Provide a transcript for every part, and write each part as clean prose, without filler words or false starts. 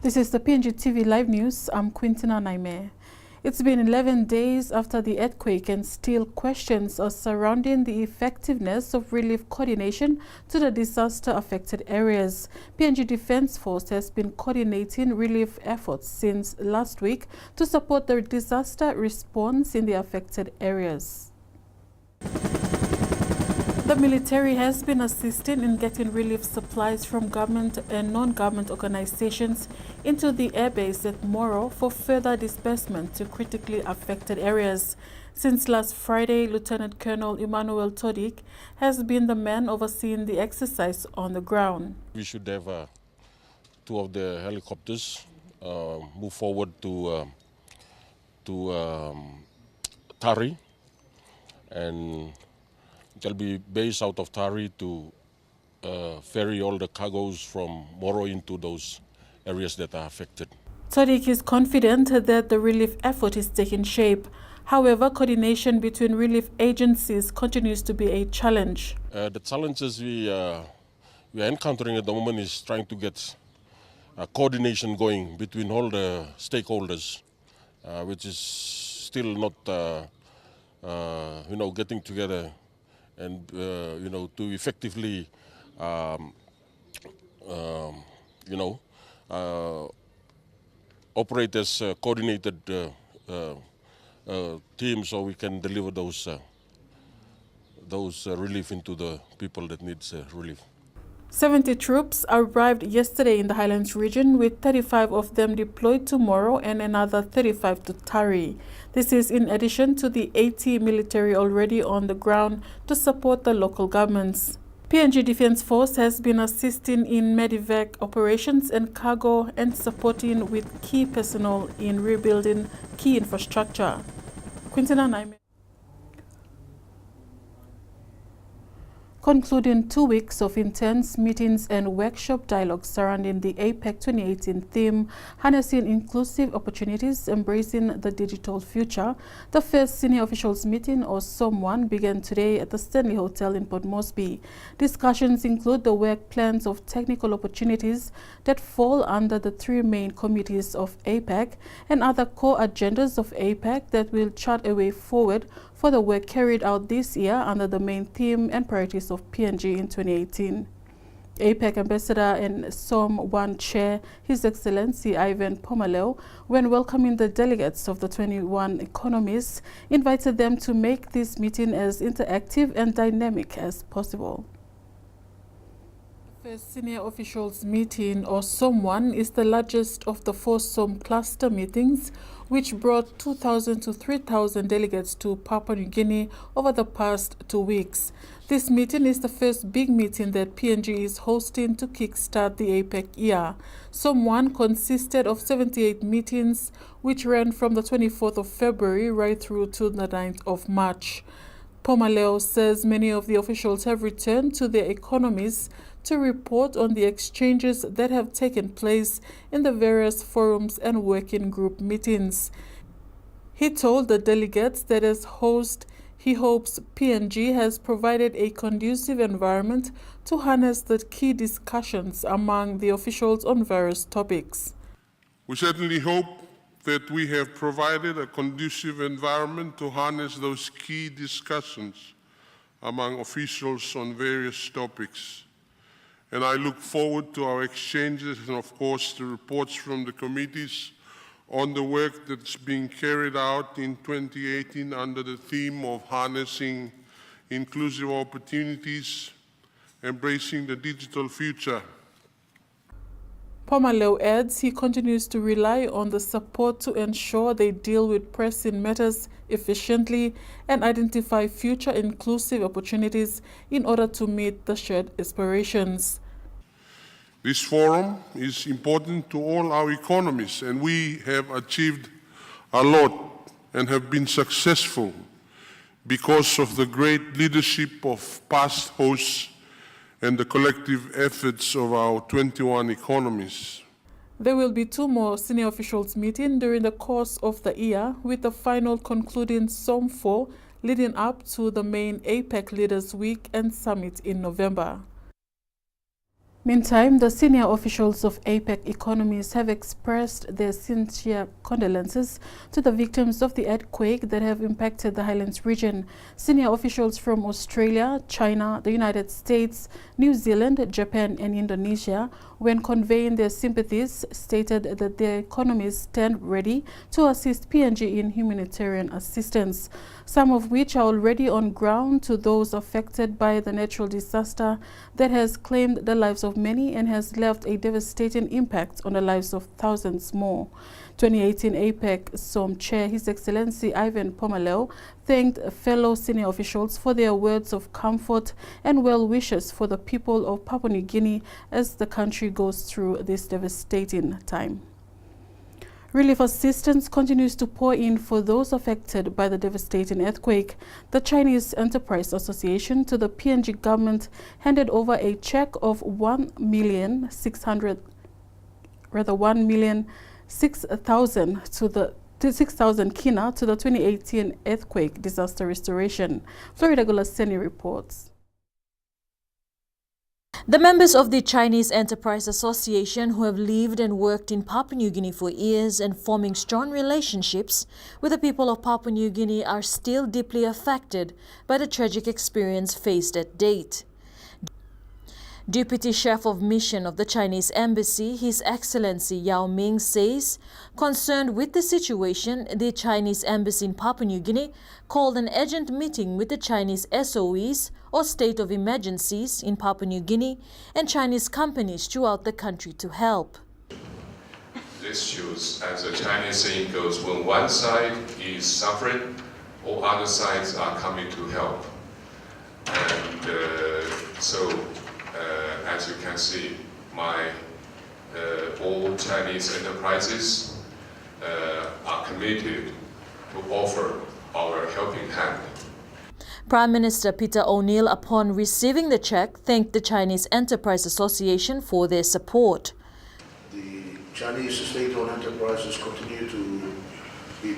This is the PNGTV Live News. I'm Quintina Naime. It's been 11 days after the earthquake and still questions are surrounding the effectiveness of relief coordination to the disaster-affected areas. PNG Defence Force has been coordinating relief efforts since last week to support the disaster response in the affected areas. The military has been assisting in getting relief supplies from government and non-government organizations into the airbase at Moro for further disbursement to critically affected areas. Since last Friday, Lieutenant Colonel Emmanuel Todik has been the man overseeing the exercise on the ground. We should have two of the helicopters move forward to Tari, and they'll be based out of Tari to ferry all the cargoes from Moro into those areas that are affected. Todik is confident that the relief effort is taking shape. However, coordination between relief agencies continues to be a challenge. The challenges we are encountering at the moment is trying to get coordination going between all the stakeholders, which is still not, getting together and to effectively operate as coordinated teams, so we can deliver those relief into the people that needs relief. 70 troops arrived yesterday in the Highlands region, with 35 of them deployed to Moro and another 35 to Tari. This is in addition to the 80 military already on the ground to support the local governments. PNG Defence Force has been assisting in medevac operations and cargo and supporting with key personnel in rebuilding key infrastructure. Quintina Naime. Concluding 2 weeks of intense meetings and workshop dialogues surrounding the APEC 2018 theme, Harnessing Inclusive Opportunities, Embracing the Digital Future, the first senior officials meeting, or SOM1, began today at the Stanley Hotel in Port Moresby. Discussions include the work plans of technical opportunities that fall under the three main committees of APEC and other core agendas of APEC that will chart a way forward for the work carried out this year under the main theme and priorities of PNG in 2018. APEC Ambassador and SOM1 Chair, His Excellency Ivan Pomaleo, when welcoming the delegates of the 21 economies, invited them to make this meeting as interactive and dynamic as possible. The first senior officials meeting, or SOM1, is the largest of the 4 SOM cluster meetings, which brought 2,000 to 3,000 delegates to Papua New Guinea over the past 2 weeks. This meeting is the first big meeting that PNG is hosting to kickstart the APEC year. SOM1 consisted of 78 meetings, which ran from the 24th of February right through to the 9th of March. Pomaleo says many of the officials have returned to their economies to report on the exchanges that have taken place in the various forums and working group meetings. He told the delegates that as host, he hopes PNG has provided a conducive environment to harness the key discussions among the officials on various topics. We certainly hope that we have provided a conducive environment to harness those key discussions among officials on various topics. And I look forward to our exchanges and, of course, the reports from the committees on the work that's being carried out in 2018 under the theme of harnessing inclusive opportunities, embracing the digital future. Pomaleo adds he continues to rely on the support to ensure they deal with pressing matters efficiently and identify future inclusive opportunities in order to meet the shared aspirations. This forum is important to all our economies, and we have achieved a lot and have been successful because of the great leadership of past hosts and the collective efforts of our 21 economies. There will be 2 more senior officials meeting during the course of the year, with the final concluding SOM4 leading up to the main APEC Leaders Week and Summit in November. Meantime, the senior officials of APEC economies have expressed their sincere condolences to the victims of the earthquake that have impacted the Highlands region. Senior officials from Australia, China, the United States, New Zealand, Japan and Indonesia, when conveying their sympathies, stated that their economies stand ready to assist PNG in humanitarian assistance, some of which are already on ground to those affected by the natural disaster that has claimed the lives of many and has left a devastating impact on the lives of thousands more. 2018 APEC SOM Chair, His Excellency Ivan Pomaleo, thanked fellow senior officials for their words of comfort and well wishes for the people of Papua New Guinea as the country goes through this devastating time. Relief assistance continues to pour in for those affected by the devastating earthquake. The Chinese Enterprise Association to the PNG government handed over a check of 1,600,000 to 6,000 kina to the 2018 earthquake disaster restoration. Florida Gulaseni reports. The members of the Chinese Enterprise Association, who have lived and worked in Papua New Guinea for years and forming strong relationships with the people of Papua New Guinea, are still deeply affected by the tragic experience faced at date. Deputy Chef of Mission of the Chinese Embassy, His Excellency Yao Ming, says, concerned with the situation, the Chinese Embassy in Papua New Guinea called an urgent meeting with the Chinese SOEs, or State of Emergencies, in Papua New Guinea and Chinese companies throughout the country to help. This shows, as the Chinese saying goes, when one side is suffering, all other sides are coming to help. And as you can see, all Chinese enterprises are committed to offer our helping hand. Prime Minister Peter ONeill, upon receiving the check, thanked the Chinese Enterprise Association for their support. The Chinese state-owned enterprises continue to be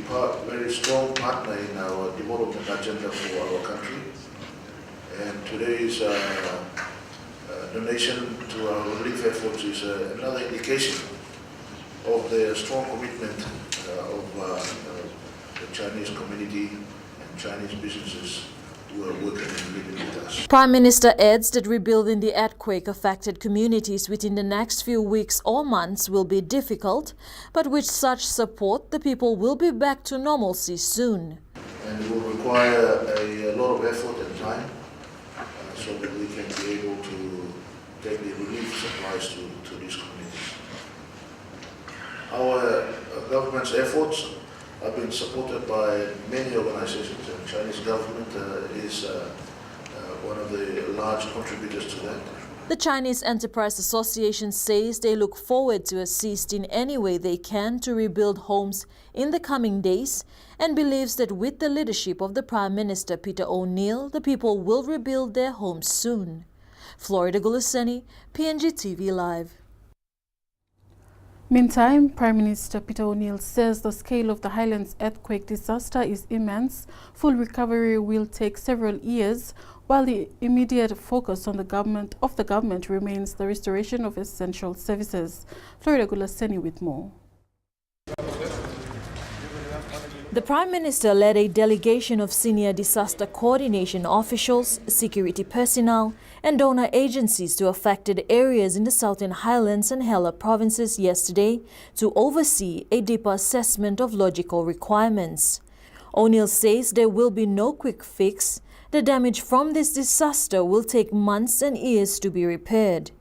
very strong partner in our development agenda for our country. And today's donation to our relief efforts is another indication of the strong commitment of the Chinese community and Chinese businesses who are working and living with us. Prime Minister adds that rebuilding the earthquake-affected communities within the next few weeks or months will be difficult, but with such support, the people will be back to normalcy soon. And it will require a lot of effort and time so that we can be able to take the relief supplies to these communities. Our government's efforts have been supported by many organizations, and the Chinese government is one of the large contributors to that. The Chinese Enterprise Association says they look forward to assist in any way they can to rebuild homes in the coming days and believes that with the leadership of the Prime Minister Peter ONeill, the people will rebuild their homes soon. Florida Gulaseni, PNGTV Live. Meantime, Prime Minister Peter ONeill says the scale of the Highlands earthquake disaster is immense. Full recovery will take several years, while the immediate focus on the government remains the restoration of essential services. Florida Gulaseni with more. The Prime Minister led a delegation of senior disaster coordination officials, security personnel, and donor agencies to affected areas in the Southern Highlands and Hela provinces yesterday to oversee a deeper assessment of logical requirements. ONeill says there will be no quick fix. The damage from this disaster will take months and years to be repaired.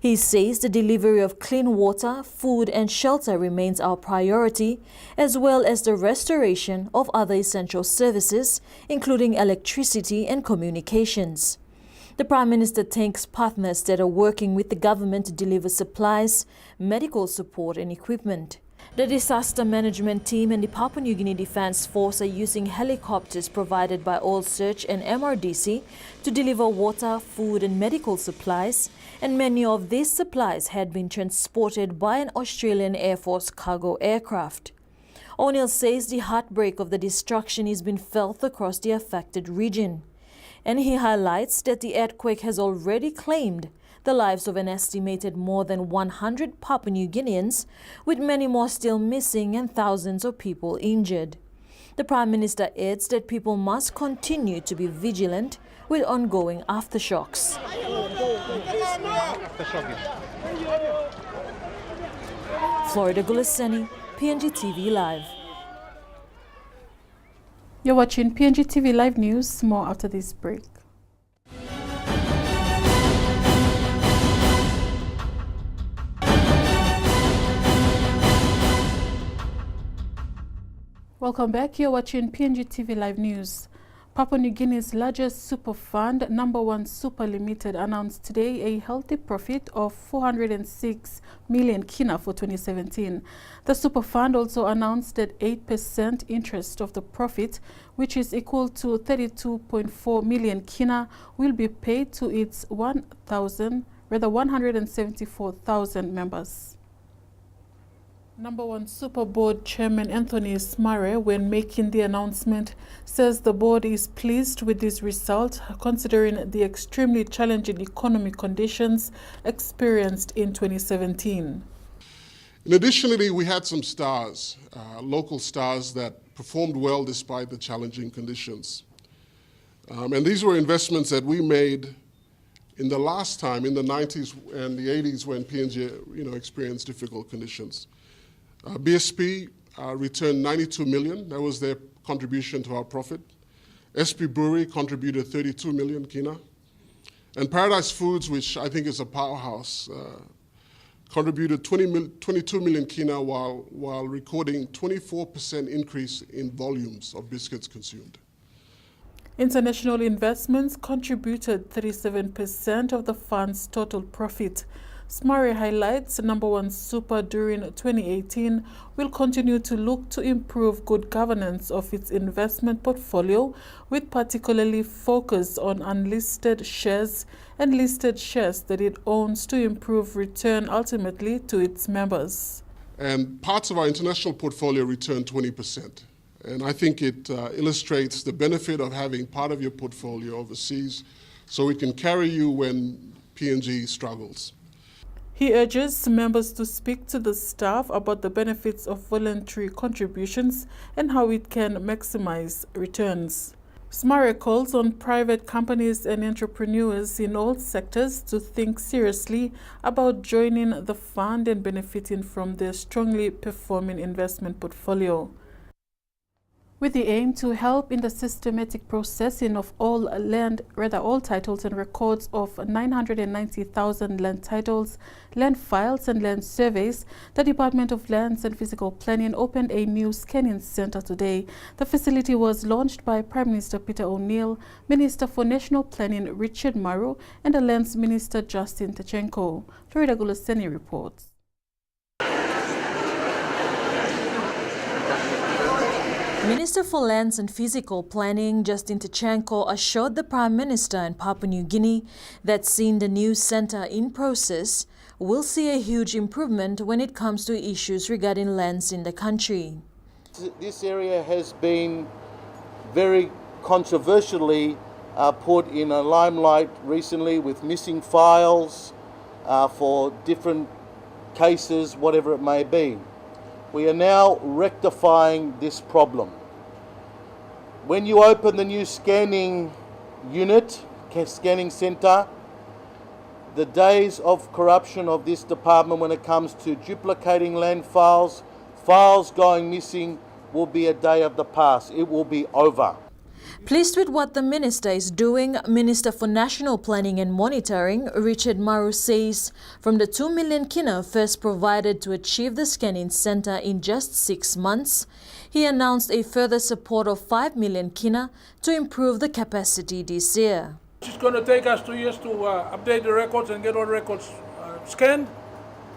He says the delivery of clean water, food and shelter remains our priority, as well as the restoration of other essential services, including electricity and communications. The Prime Minister thanks partners that are working with the government to deliver supplies, medical support and equipment. The disaster management team and the Papua New Guinea Defence Force are using helicopters provided by Oil Search and MRDC to deliver water, food and medical supplies, and many of these supplies had been transported by an Australian Air Force cargo aircraft. ONeill says the heartbreak of the destruction has been felt across the affected region, and he highlights that the earthquake has already claimed the lives of an estimated more than 100 Papua New Guineans, with many more still missing and thousands of people injured. The Prime Minister adds that people must continue to be vigilant with ongoing aftershocks. Florida Gulaseni, PNGTV Live. You're watching PNGTV Live News. More after this break. Welcome back. You're watching PNGTV Live News. Papua New Guinea's largest super fund, Number One Super Limited, announced today a healthy profit of 406 million kina for 2017. The super fund also announced that 8% interest of the profit, which is equal to 32.4 million kina, will be paid to its 174,000 members. Number One Super Board Chairman Anthony Smare, when making the announcement, says the board is pleased with this result considering the extremely challenging economic conditions experienced in 2017. And additionally, we had some stars, local stars that performed well despite the challenging conditions. And these were investments that we made in the last time, in the 90s and the 80s, when PNG experienced difficult conditions. BSP returned 92 million. That was their contribution to our profit. SP Brewery contributed 32 million kina. And Paradise Foods, which I think is a powerhouse, contributed 22 million kina while recording 24% increase in volumes of biscuits consumed. International investments contributed 37% of the fund's total profit. Smari highlights Number One Super during 2018 will continue to look to improve good governance of its investment portfolio, with particularly focus on unlisted shares and listed shares that it owns to improve return ultimately to its members. And parts of our international portfolio returned 20%. And I think it illustrates the benefit of having part of your portfolio overseas so it can carry you when PNG struggles. He urges members to speak to the staff about the benefits of voluntary contributions and how it can maximize returns. Smare calls on private companies and entrepreneurs in all sectors to think seriously about joining the fund and benefiting from their strongly performing investment portfolio. With the aim to help in the systematic processing of all titles and records of 990,000 land titles, land files and land surveys, the Department of Lands and Physical Planning opened a new scanning center today. The facility was launched by Prime Minister Peter ONeill, Minister for National Planning Richard Maru, and the Lands Minister Justin Tachenko. Florida Gulaseni reports. Minister for Lands and Physical Planning Justin Tachenko assured the Prime Minister in Papua New Guinea that seeing the new centre in process will see a huge improvement when it comes to issues regarding lands in the country. This area has been very controversially put in a limelight recently with missing files for different cases, whatever it may be. We are now rectifying this problem. When you open the new scanning unit, scanning centre, the days of corruption of this department when it comes to duplicating land files, files going missing, will be a day of the past. It will be over. Pleased with what the Minister is doing, Minister for National Planning and Monitoring, Richard Maru, says from the 2 million kina first provided to achieve the scanning centre in just 6 months, he announced a further support of 5 million kina to improve the capacity this year. It's going to take us 2 years to update the records and get all records scanned.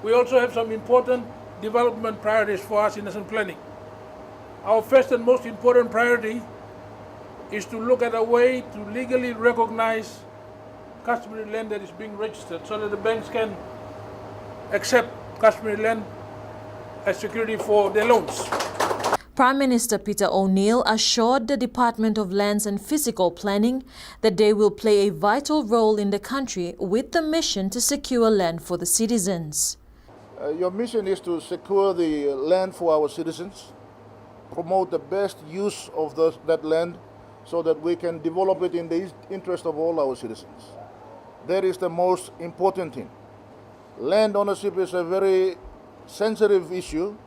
We also have some important development priorities for us in national planning. Our first and most important priority is to look at a way to legally recognize customary land that is being registered so that the banks can accept customary land as security for their loans. Prime Minister Peter ONeill assured the Department of Lands and Physical Planning that they will play a vital role in the country with the mission to secure land for the citizens. Your mission is to secure the land for our citizens, promote the best use of that land so that we can develop it in the interest of all our citizens. That is the most important thing. Land ownership is a very sensitive issue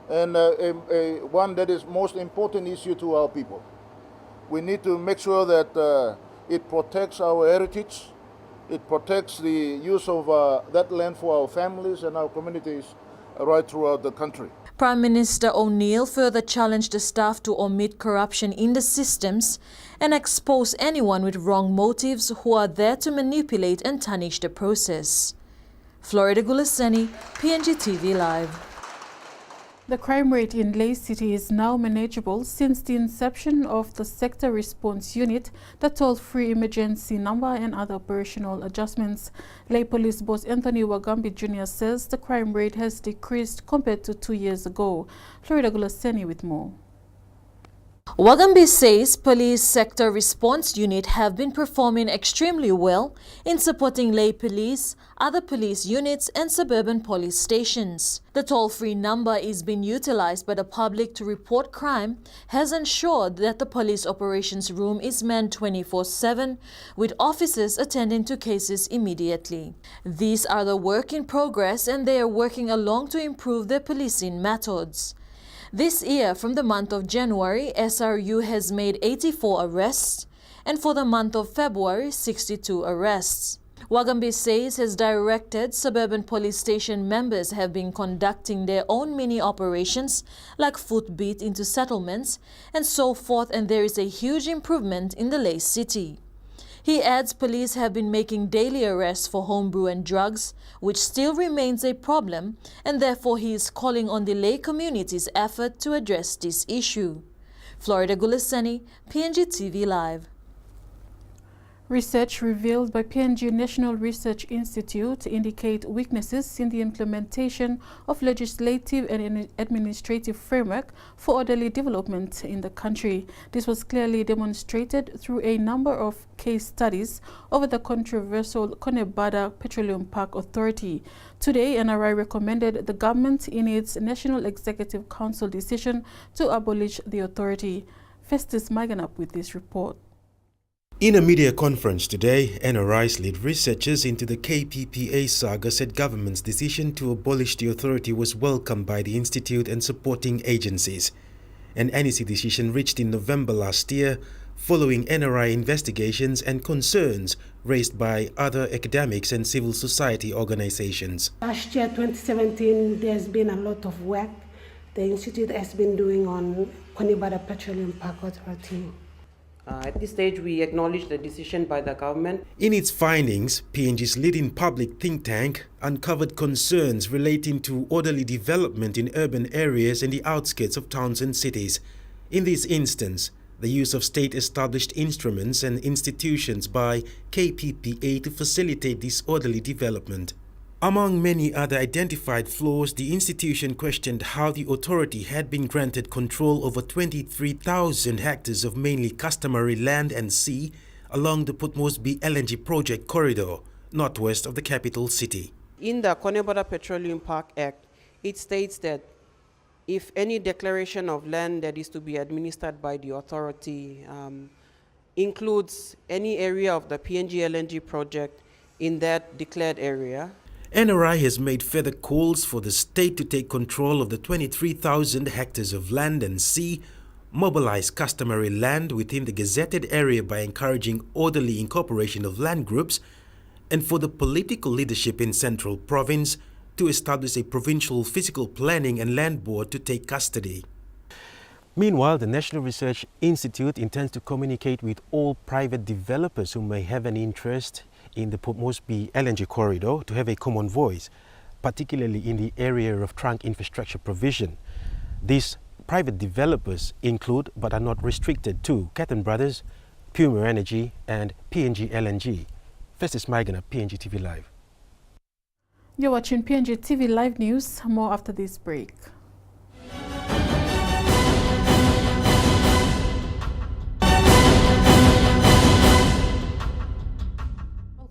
and one that is most important issue to our people. We need to make sure that it protects our heritage, it protects the use of that land for our families and our communities right throughout the country. Prime Minister ONeill further challenged the staff to omit corruption in the systems and expose anyone with wrong motives who are there to manipulate and tarnish the process. Florida Gulaseni, PNGTV Live. The crime rate in Lae City is now manageable since the inception of the Sector Response Unit, the toll-free emergency number and other operational adjustments. Lae Police Boss Anthony Wagambi Jr. says the crime rate has decreased compared to 2 years ago. Florida Gulaseni with more. Wagambi says Police Sector Response Unit have been performing extremely well in supporting Lae Police, other police units and suburban police stations. The toll-free number is being utilized by the public to report crime, has ensured that the police operations room is manned 24/7 with officers attending to cases immediately. These are the work in progress and they are working along to improve their policing methods. This year, from the month of January, SRU has made 84 arrests, and for the month of February, 62 arrests. Wagambi says his directed suburban police station members have been conducting their own mini-operations like footbeat into settlements and so forth, and there is a huge improvement in the Lae City. He adds police have been making daily arrests for homebrew and drugs, which still remains a problem, and therefore he is calling on the Lae community's effort to address this issue. Florida Gulaseni, PNGTV Live. Research revealed by PNG National Research Institute indicate weaknesses in the implementation of legislative and administrative framework for orderly development in the country. This was clearly demonstrated through a number of case studies over the controversial Conebada Petroleum Park Authority. Today, NRI recommended the government in its National Executive Council decision to abolish the authority. Festus Maganap with this report. In a media conference today, NRI's lead researchers into the KPPA saga said government's decision to abolish the authority was welcomed by the institute and supporting agencies. An NEC decision reached in November last year following NRI investigations and concerns raised by other academics and civil society organizations. Last year, 2017, there's been a lot of work the institute has been doing on Conebada Petroleum Park Authority. At this stage, we acknowledge the decision by the government. In its findings, PNG's leading public think tank uncovered concerns relating to orderly development in urban areas and the outskirts of towns and cities. In this instance, the use of state-established instruments and institutions by KPPA to facilitate this orderly development. Among many other identified flaws, the institution questioned how the authority had been granted control over 23,000 hectares of mainly customary land and sea along the Port Moresby LNG project corridor, northwest of the capital city. In the Conebada Petroleum Park Act, it states that if any declaration of land that is to be administered by the authority includes any area of the PNG LNG project in that declared area, NRI has made further calls for the state to take control of the 23,000 hectares of land and sea, mobilize customary land within the gazetted area by encouraging orderly incorporation of land groups, and for the political leadership in Central Province to establish a provincial physical planning and land board to take custody. Meanwhile, the National Research Institute intends to communicate with all private developers who may have an interest in the Port Moresby LNG corridor to have a common voice, particularly in the area of trunk infrastructure provision. These private developers include, but are not restricted to, Catton Brothers, Puma Energy and PNG LNG. Festus Maigana, PNGTV Live. You're watching PNGTV Live News. More after this break.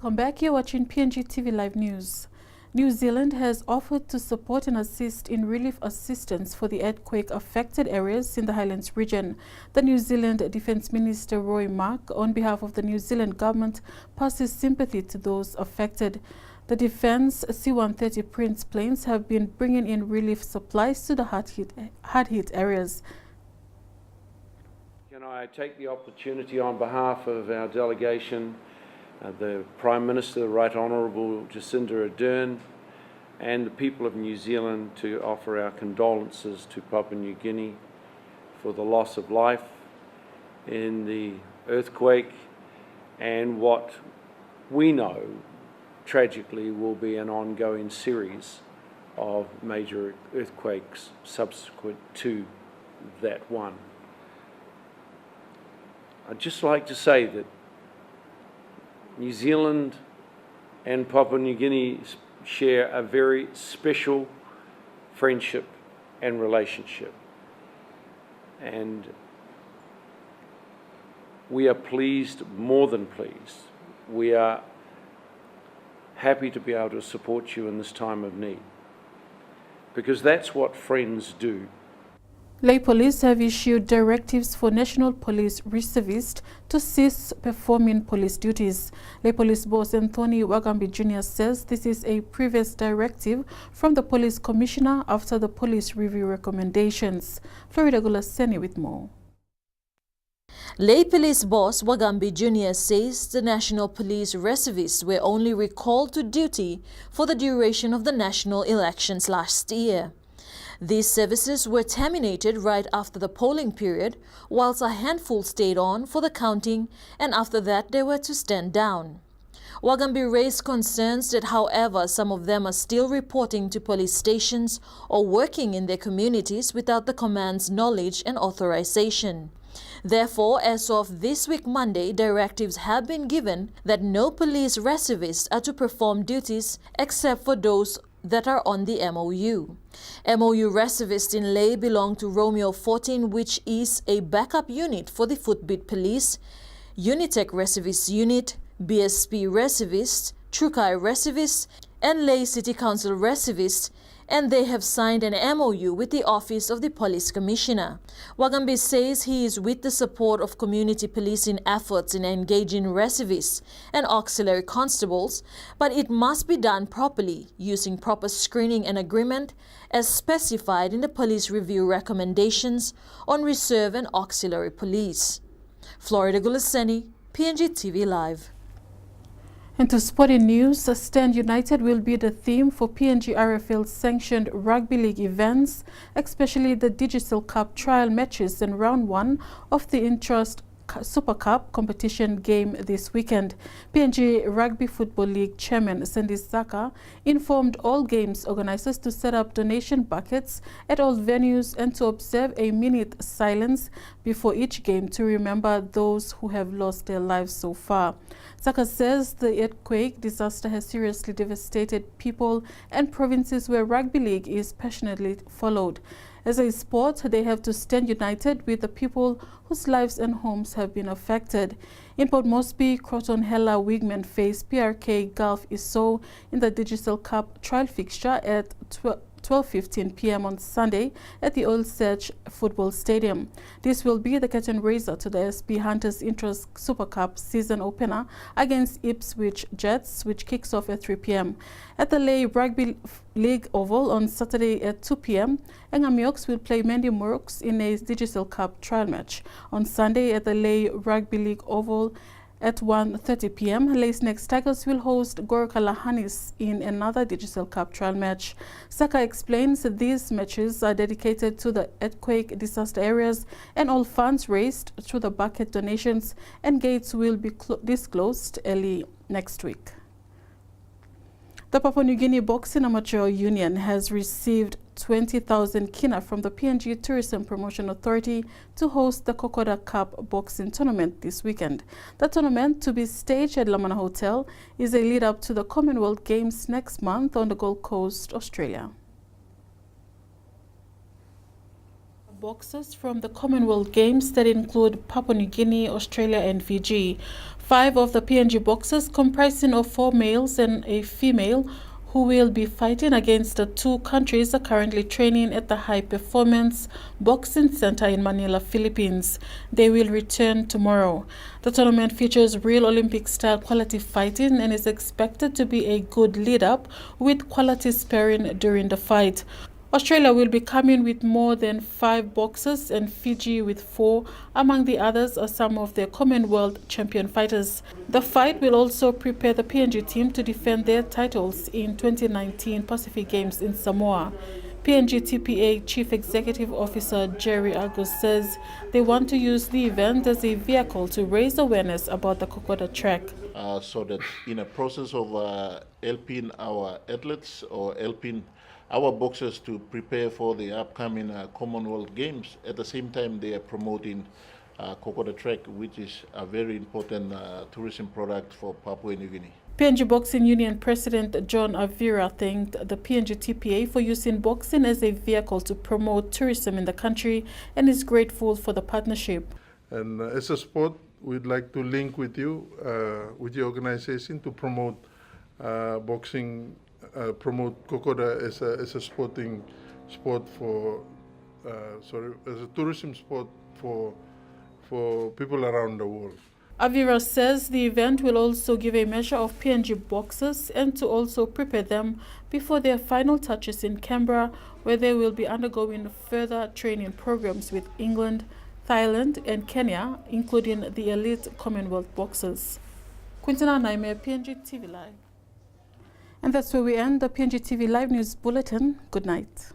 Welcome back. You're watching PNGTV Live News. New Zealand has offered to support and assist in relief assistance for the earthquake-affected areas in the Highlands region. The New Zealand Defence Minister Roy Mark, on behalf of the New Zealand government, passes sympathy to those affected. The Defence C-130 Prince planes have been bringing in relief supplies to the hard-hit areas. Can I take the opportunity on behalf of our delegation, the Prime Minister, the Right Honourable Jacinda Ardern, and the people of New Zealand to offer our condolences to Papua New Guinea for the loss of life in the earthquake and what we know tragically will be an ongoing series of major earthquakes subsequent to that one. I'd just like to say that New Zealand and Papua New Guinea share a very special friendship and relationship. And we are pleased, more than pleased. We are happy to be able to support you in this time of need, because that's what friends do. Lae Police have issued directives for National Police reservists to cease performing police duties. Lae Police boss Anthony Wagambi Jr. says this is a previous directive from the Police Commissioner after the police review recommendations. Florida Gulaseni with more. Lae Police boss Wagambi Jr. says the National Police reservists were only recalled to duty for the duration of the national elections last year. These services were terminated right after the polling period, whilst a handful stayed on for the counting, and after that they were to stand down. Wagambi raised concerns that, however, some of them are still reporting to police stations or working in their communities without the command's knowledge and authorization. Therefore, as of this week Monday, directives have been given that no police reservists are to perform duties except for those that are on the MOU. MOU reservists in Lae belong to Romeo 14, which is a backup unit for the Footbeat Police, Unitec Reservist Unit, BSP Reservists, Trukai Reservists, and Lae City Council Reservists, and they have signed an MOU with the Office of the Police Commissioner. Wagambi says he is with the support of community policing efforts in engaging reservists and auxiliary constables, but it must be done properly, using proper screening and agreement as specified in the police review recommendations on reserve and auxiliary police. Florida Gulaseni, PNGTV Live. And to sporting news, Stand United will be the theme for PNG RFL sanctioned Rugby League events, especially the Digital Cup trial matches and round 1 of the Intrust Super Cup competition game this weekend. PNG Rugby Football League Chairman Sandy Zaka informed all games organizers to set up donation buckets at all venues and to observe a minute silence before each game to remember those who have lost their lives so far. Zaka says the earthquake disaster has seriously devastated people and provinces where rugby league is passionately followed. As a sport, they have to stand united with the people whose lives and homes have been affected. In Port Moresby, Croton Hela Wigman face PRK Gulf Iso in the Digital Cup trial fixture at 12:15 p.m. on Sunday at the Oil Search Football Stadium. This will be the curtain raiser to the SB Hunters Interest Super Cup season opener against Ipswich Jets, which kicks off at 3 p.m. At the Lae Rugby League Oval on Saturday at 2 p.m., Engamioks will play Mendy Murks in a Digital Cup trial match. On Sunday at the Lae Rugby League Oval at 1:30 p.m., Lae Snakes Tigers will host Goroka Lahanis in another Digital Cup trial match. Saka explains that these matches are dedicated to the earthquake disaster areas and all funds raised through the bucket donations and gates will be disclosed early next week. The Papua New Guinea Boxing Amateur Union has received 20,000 kina from the PNG Tourism Promotion Authority to host the Kokoda Cup boxing tournament this weekend. The tournament, to be staged at Lamana Hotel, is a lead-up to the Commonwealth Games next month on the Gold Coast, Australia. Boxers from the Commonwealth Games that include Papua New Guinea, Australia and Fiji. 5 of the PNG boxers, comprising of 4 males and a female, who will be fighting against the 2 countries, are currently training at the High Performance Boxing Center in Manila, Philippines. They will return tomorrow. The tournament features real Olympic-style quality fighting and is expected to be a good lead-up with quality sparring during the fight. Australia will be coming with more than 5 boxers and Fiji with 4. Among the others are some of their Commonwealth champion fighters. The fight will also prepare the PNG team to defend their titles in 2019 Pacific Games in Samoa. PNGTPA Chief Executive Officer Jerry Agus says they want to use the event as a vehicle to raise awareness about the Kokoda track. So that in a process of helping our athletes or helping our boxers to prepare for the upcoming Commonwealth Games, at the same time they are promoting Kokoda track, which is a very important tourism product for Papua New Guinea. PNG Boxing Union President John Avira thanked the PNG TPA for using boxing as a vehicle to promote tourism in the country and is grateful for the partnership. And as a sport, we'd like to link with you, with your organization, to promote boxing, promote Kokoda as a sporting sport for, as a tourism sport for people around the world. Avira says the event will also give a measure of PNG boxers and to also prepare them before their final touches in Canberra, where they will be undergoing further training programs with England, Thailand and Kenya, including the elite Commonwealth boxers. Quintina, Naime, PNGTV Live. And that's where we end the PNGTV Live News Bulletin. Good night.